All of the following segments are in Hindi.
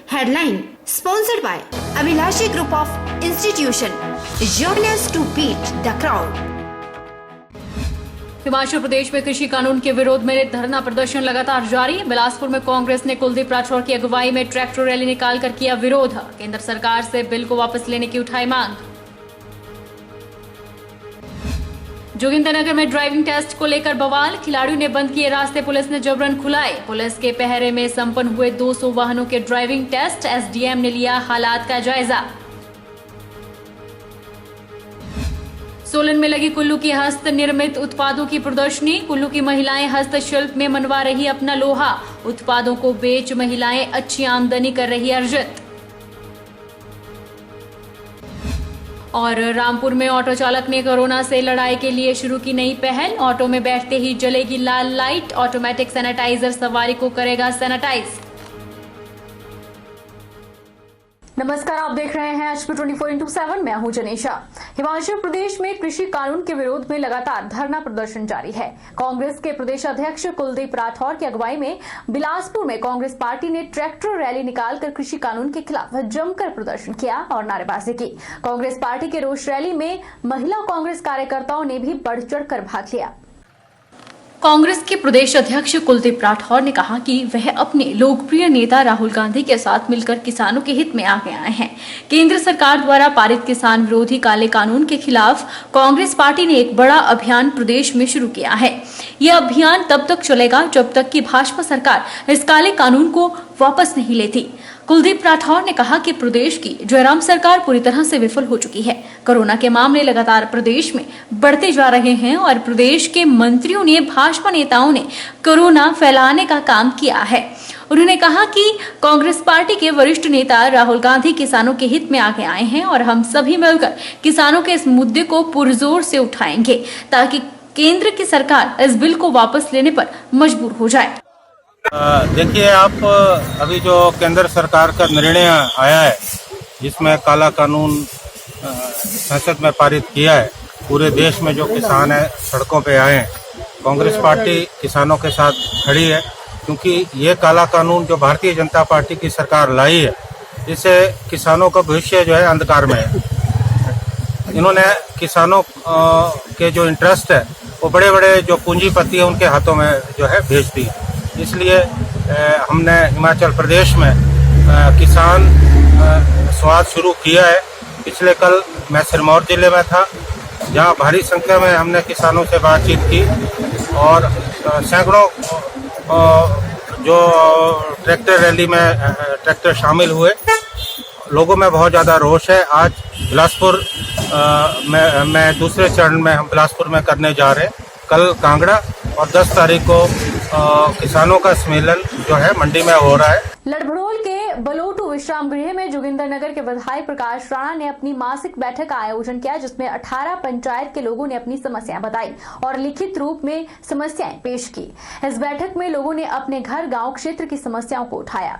Headline sponsored by Abhilashi Group of Institution. Join us to beat the crowd. Himachal Pradesh में कृषि कानून के विरोध में धरना प्रदर्शन लगातार जारी। बिलासपुर में कांग्रेस ने कुलदीप राठौर की अगुवाई में ट्रैक्टर रैली निकालकर किया विरोध। केंद्र सरकार से बिल को वापस लेने की उठाई मांग। जोगिंद्रनगर में ड्राइविंग टेस्ट को लेकर बवाल। खिलाड़ियों ने बंद किए रास्ते, पुलिस ने जबरन खुलाए। पुलिस के पहरे में संपन्न हुए 200 वाहनों के ड्राइविंग टेस्ट। एसडीएम ने लिया हालात का जायजा। सोलन में लगी कुल्लू की हस्त निर्मित उत्पादों की प्रदर्शनी। कुल्लू की महिलाएं हस्तशिल्प में मनवा रही अपना लोहा। उत्पादों को बेच महिलाएं अच्छी आमदनी कर रही अर्जित। और रामपुर में ऑटो चालक ने कोरोना से लड़ाई के लिए शुरू की नई पहल। ऑटो में बैठते ही जलेगी लाल लाइट। ऑटोमेटिक सैनिटाइजर सवारी को करेगा सैनिटाइज। नमस्कार, आप देख रहे हैं HP 24x7। मैं हूं जनेशा। हिमाचल प्रदेश में कृषि कानून के विरोध में लगातार धरना प्रदर्शन जारी है। कांग्रेस के प्रदेश अध्यक्ष कुलदीप राठौर की अगुवाई में बिलासपुर में कांग्रेस पार्टी ने ट्रैक्टर रैली निकालकर कृषि कानून के खिलाफ जमकर प्रदर्शन किया और नारेबाजी की। कांग्रेस पार्टी के रोष रैली में महिला कांग्रेस कार्यकर्ताओं ने भी बढ़ चढ़कर भाग लिया। कांग्रेस के प्रदेश अध्यक्ष कुलदीप राठौर ने कहा कि वह अपने लोकप्रिय नेता राहुल गांधी के साथ मिलकर किसानों के हित में आगे आए हैं। केंद्र सरकार द्वारा पारित किसान विरोधी काले कानून के खिलाफ कांग्रेस पार्टी ने एक बड़ा अभियान प्रदेश में शुरू किया है। यह अभियान तब तक चलेगा जब तक कि भाजपा सरकार इस काले कानून को वापस नहीं लेती। कुलदीप राठौर ने कहा कि प्रदेश की जयराम सरकार पूरी तरह से विफल हो चुकी है। कोरोना के मामले लगातार प्रदेश में बढ़ते जा रहे हैं और प्रदेश के मंत्रियों ने, भाजपा नेताओं ने कोरोना फैलाने का काम किया है। उन्होंने कहा कि कांग्रेस पार्टी के वरिष्ठ नेता राहुल गांधी किसानों के हित में आगे आए हैं और हम सभी मिलकर किसानों के इस मुद्दे को पुरजोर से उठाएंगे ताकि केंद्र की सरकार इस बिल को वापस लेने पर मजबूर हो जाए। देखिए, आप अभी जो केंद्र सरकार का निर्णय आया है जिसमें काला कानून संसद में पारित किया है, पूरे देश में जो किसान है सड़कों पे आए हैं। कांग्रेस पार्टी किसानों के साथ खड़ी है क्योंकि ये काला कानून जो भारतीय जनता पार्टी की सरकार लाई है, इससे किसानों का भविष्य जो है अंधकार में है। इन्होंने किसानों के जो इंटरेस्ट है वो बड़े बड़े जो पूंजीपति है उनके हाथों में जो है भेज दी। इसलिए हमने हिमाचल प्रदेश में किसान स्वाद शुरू किया है। पिछले कल मैं सिरमौर जिले में था, जहां भारी संख्या में हमने किसानों से बातचीत की और सैकड़ों जो ट्रैक्टर रैली में ट्रैक्टर शामिल हुए। लोगों में बहुत ज़्यादा रोष है। आज बिलासपुर में दूसरे चरण में हम बिलासपुर में करने जा रहे हैं। कल कांगड़ा और 10 तारीख को किसानों का सम्मेलन जो है मंडी में हो रहा है। लड़भड़ोल के बलोटू विश्राम गृह में जोगिंद्रनगर के विधायक प्रकाश राणा ने अपनी मासिक बैठक का आयोजन किया, जिसमें 18 पंचायत के लोगों ने अपनी समस्याएं बताई और लिखित रूप में समस्याएं पेश की। इस बैठक में लोगों ने अपने घर गांव क्षेत्र की समस्याओं को उठाया।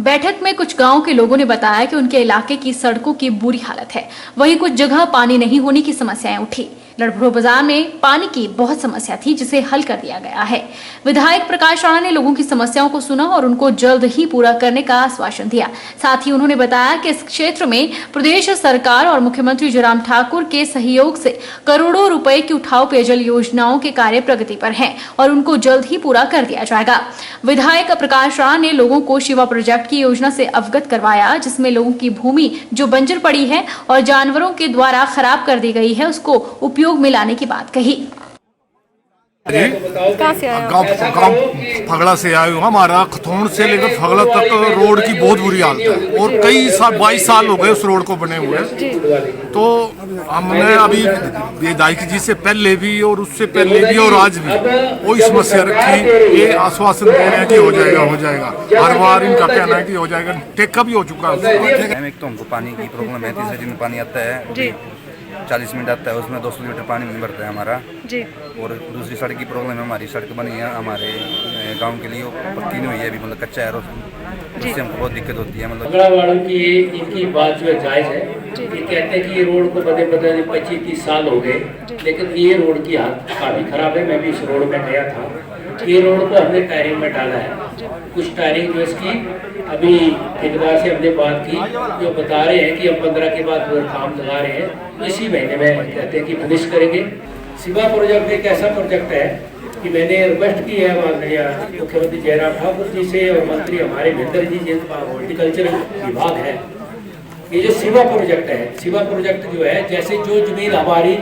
बैठक में कुछ गांव के लोगों ने बताया कि उनके इलाके की सड़कों की बुरी हालत है। वहीं कुछ जगह पानी नहीं होने की समस्याएं उठी। लड़भड़ोल बाजार में पानी की बहुत समस्या थी, जिसे हल कर दिया गया है। विधायक प्रकाश राणा ने लोगों की समस्याओं को सुना और उनको जल्द ही पूरा करने का आश्वासन दिया। साथ ही उन्होंने बताया कि इस क्षेत्र में प्रदेश सरकार और मुख्यमंत्री जयराम ठाकुर के सहयोग से करोड़ों रुपए की उठाऊ पेयजल योजनाओं के कार्य प्रगति पर हैं और उनको जल्द ही पूरा कर दिया जाएगा। विधायक प्रकाश राणा ने लोगों को शिवा प्रोजेक्ट की योजना से अवगत करवाया, जिसमें लोगों की भूमि जो बंजर पड़ी है और जानवरों के द्वारा खराब कर दी गई है, उसको उपयोग में लाने की बात कही। कहाँ से आए? गाँव फगड़ा से आए हो। हमारा खतौन से लेकर फगड़ा तक रोड की बहुत बुरी हालत है और कई साल 22 साल हो गए उस रोड को बने हुए। तो हमने अभी विधायक जी से पहले भी और उससे पहले भी और आज भी वही समस्या रखी। ये आश्वासन दे रहे हैं कि हो जाएगा। हर बार इनका कहना है कि हो जाएगा। टेक्का भी हो चुका है। एक तो हमको पानी की प्रॉब्लम है। तीसरे दिन पानी आता है 40 मिनट आता है, उसमें 200 लीटर पानी नहीं भरता है हमारा जी। और दूसरी सड़क की प्रॉब्लम है। हमारी सड़क बनी है हमारे गांव के लिए, पक्की नहीं हुई है अभी, मतलब कच्चा है, उससे हमको बहुत दिक्कत होती है। मतलब झगड़ा वालों की इनकी बात जो है जायज़ है। ये कहते हैं कि ये रोड को बदले 25-30 साल हो गए, लेकिन ये रोड की हालत काफ़ी ख़राब है। मैं भी इस रोड में गया था। ये रोड को हमने टायरिंग में डाला है कुछ टायरिंग जो इसकी अभी ठेकेदार से हमने बात की, जो बता रहे हैं कि हम 15 के बाद काम लगा रहे हैं, तो इसी महीने में कहते हैं कि फिनिश करेंगे। शिवा प्रोजेक्ट एक ऐसा प्रोजेक्ट है कि मैंने रिक्वेस्ट की है माननीय मुख्यमंत्री जयराम ठाकुर जी से और मंत्री हमारे महेंद्र जी जिनका हॉर्टिकल्चर विभाग है, ये जो शिवा प्रोजेक्ट है, शिवा प्रोजेक्ट जो है, जैसे जो जमीन हमारी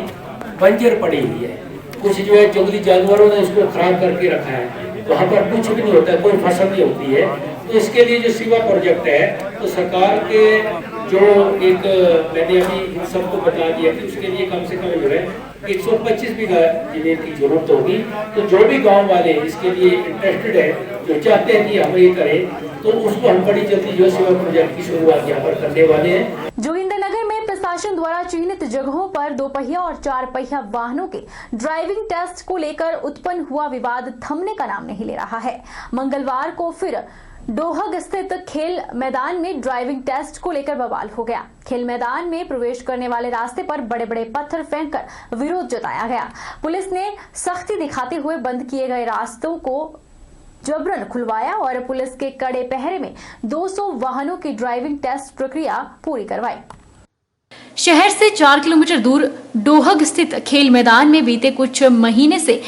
बंजर पड़ी हुई है, कुछ जो है जंगली जानवरों ने उसको खराब करके रखा है, वहाँ पर कुछ भी नहीं होता है, कोई फसल नहीं होती है। तो इसके लिए जो शिवा प्रोजेक्ट है, तो सरकार के जो एक मैंने अभी सबको बता दिया कि उसके लिए कम से कम जो है 125 बीघा जमीन की जरूरत होगी। तो जो भी गांव वाले इसके लिए इंटरेस्टेड है, जो चाहते हैं कि हम ये करें, तो उसको हम बड़ी जल्दी जो शिवा प्रोजेक्ट की शुरुआत यहाँ पर करने वाले हैं। जोगिंदरनगर में प्रशासन द्वारा चिन्हित जगहों पर 2 पहिया और 4 पहिया वाहनों के ड्राइविंग टेस्ट को लेकर उत्पन्न हुआ विवाद थमने का नाम नहीं ले रहा है। मंगलवार को फिर डोहग स्थित खेल मैदान में ड्राइविंग टेस्ट को लेकर बवाल हो गया। खेल मैदान में प्रवेश करने वाले रास्ते पर बड़े बड़े पत्थर फेंककर विरोध जताया गया। पुलिस ने सख्ती दिखाते हुए बंद किए गए रास्तों को जबरन खुलवाया और पुलिस के कड़े पहरे में 200 वाहनों की ड्राइविंग टेस्ट प्रक्रिया पूरी करवाई। शहर से 4 किलोमीटर दूर डोहग स्थित खेल मैदान में बीते कुछ महीने से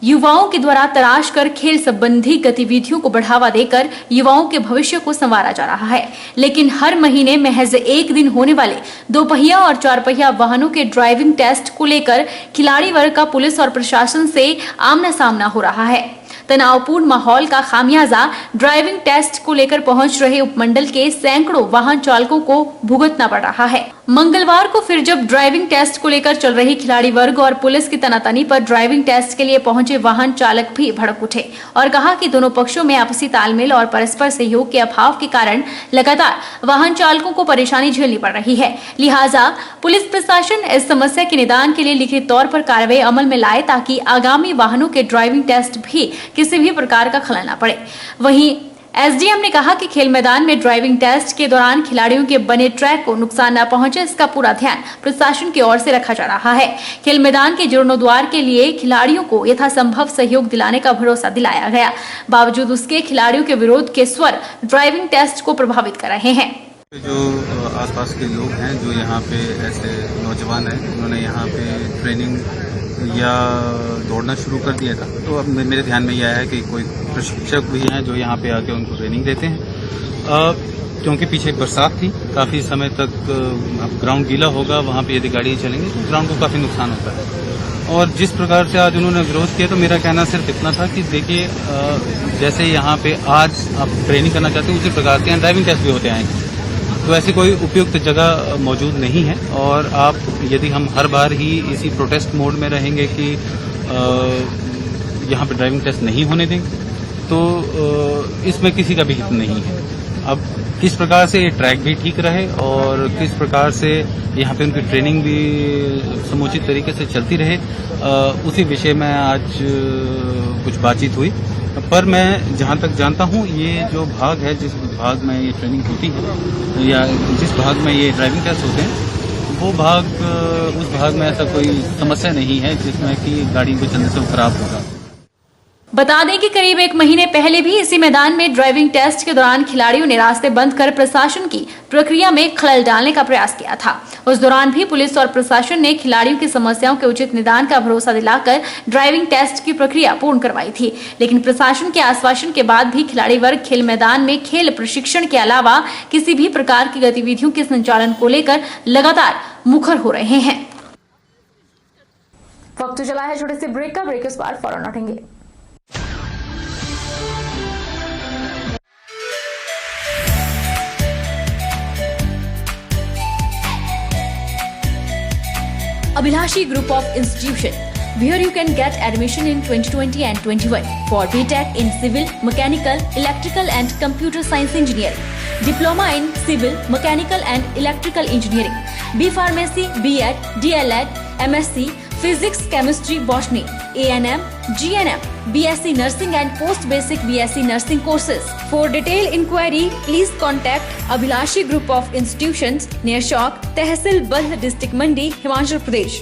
युवाओं के द्वारा तराश कर खेल संबंधी गतिविधियों को बढ़ावा देकर युवाओं के भविष्य को संवारा जा रहा है। लेकिन हर महीने महज एक दिन होने वाले 2 पहिया और 4 पहिया वाहनों के ड्राइविंग टेस्ट को लेकर खिलाड़ी वर्ग का पुलिस और प्रशासन से आमना सामना हो रहा है। तनावपूर्ण माहौल का खामियाजा ड्राइविंग टेस्ट को लेकर पहुंच रहे उपमंडल के सैकड़ों वाहन चालकों को भुगतना पड़ रहा है। मंगलवार को फिर जब ड्राइविंग टेस्ट को लेकर चल रही खिलाड़ी वर्ग और पुलिस की तनातनी पर ड्राइविंग टेस्ट के लिए पहुंचे वाहन चालक भी भड़क उठे और कहा कि दोनों पक्षों में आपसी तालमेल और परस्पर सहयोग के अभाव के कारण लगातार वाहन चालकों को परेशानी झेलनी पड़ रही है। लिहाजा पुलिस प्रशासन इस समस्या के निदान के लिए लिखित तौर पर कार्रवाई अमल में लाए ताकि आगामी वाहनों के ड्राइविंग टेस्ट भी किसी भी प्रकार का खलल न पड़े। वहीं एसडीएम ने कहा कि खेल मैदान में ड्राइविंग टेस्ट के दौरान खिलाड़ियों के बने ट्रैक को नुकसान न पहुंचे, इसका पूरा ध्यान प्रशासन की ओर से रखा जा रहा है। खेल मैदान के जीर्णोद्वार के लिए खिलाड़ियों को यथासंभव सहयोग दिलाने का भरोसा दिलाया गया। बावजूद उसके खिलाड़ियों के विरोध के स्वर ड्राइविंग टेस्ट को प्रभावित कर रहे हैं। जो आसपास के लोग हैं, जो यहाँ पे ऐसे नौजवान हैं, उन्होंने यहाँ पे ट्रेनिंग या दौड़ना शुरू कर दिया था, तो अब मेरे ध्यान में यह आया है कि कोई प्रशिक्षक भी हैं जो यहाँ पे आके उनको ट्रेनिंग देते हैं। क्योंकि पीछे बरसात थी, काफ़ी समय तक ग्राउंड गीला होगा, वहाँ पे यदि गाड़ियाँ चलेंगी तो ग्राउंड को काफ़ी नुकसान होता है। और जिस प्रकार से आज उन्होंने विरोध किया, तो मेरा कहना सिर्फ इतना था कि देखिए, जैसे यहाँ पे आज आप ट्रेनिंग करना चाहते हैं, उसी प्रकार से यहाँ ड्राइविंग टेस्ट भी होते आएंगे, तो ऐसी कोई उपयुक्त जगह मौजूद नहीं है। और आप यदि हम हर बार ही इसी प्रोटेस्ट मोड में रहेंगे कि यहाँ पे ड्राइविंग टेस्ट नहीं होने देंगे, तो इसमें किसी का भी हित नहीं है। अब किस प्रकार से ये ट्रैक भी ठीक रहे और किस प्रकार से यहाँ पे उनकी ट्रेनिंग भी समुचित तरीके से चलती रहे, उसी विषय में आज कुछ बातचीत हुई। पर मैं जहाँ तक जानता हूँ, ये जो भाग है, जिस भाग में ये ट्रेनिंग होती है या जिस भाग में ये ड्राइविंग टेस्ट होते हैं, वो भाग, उस भाग में ऐसा कोई समस्या नहीं है जिसमें कि गाड़ी को चलने से वो खराब होगा। बता दें कि करीब 1 महीने पहले भी इसी मैदान में ड्राइविंग टेस्ट के दौरान खिलाड़ियों ने रास्ते बंद कर प्रशासन की प्रक्रिया में खलल डालने का प्रयास किया था। उस दौरान भी पुलिस और प्रशासन ने खिलाड़ियों की समस्याओं के उचित निदान का भरोसा दिलाकर ड्राइविंग टेस्ट की प्रक्रिया पूर्ण करवाई थी। लेकिन प्रशासन के आश्वासन के बाद भी खिलाड़ी वर्ग खेल मैदान में खेल प्रशिक्षण के अलावा किसी भी प्रकार की गतिविधियों के संचालन को लेकर लगातार मुखर हो रहे हैं। वक्त चला है छोटे से ब्रेक का। ब्रेक के बाद फौरन लौटेंगे। Abhilashi Group of Institution, where you can get admission in 2020 and 21 for BTech in Civil, Mechanical, Electrical and Computer Science Engineering, Diploma in Civil, Mechanical and Electrical Engineering, B Pharmacy, B.Ed, D.L.Ed, MSc, Physics, Chemistry, Botany, A&M, G&M, BSc Nursing and Post Basic BSc Nursing courses. For detailed inquiry, please contact Abhilashi Group of Institutions near Chowk, Tehsil Bald, District Mandi, Himachal Pradesh.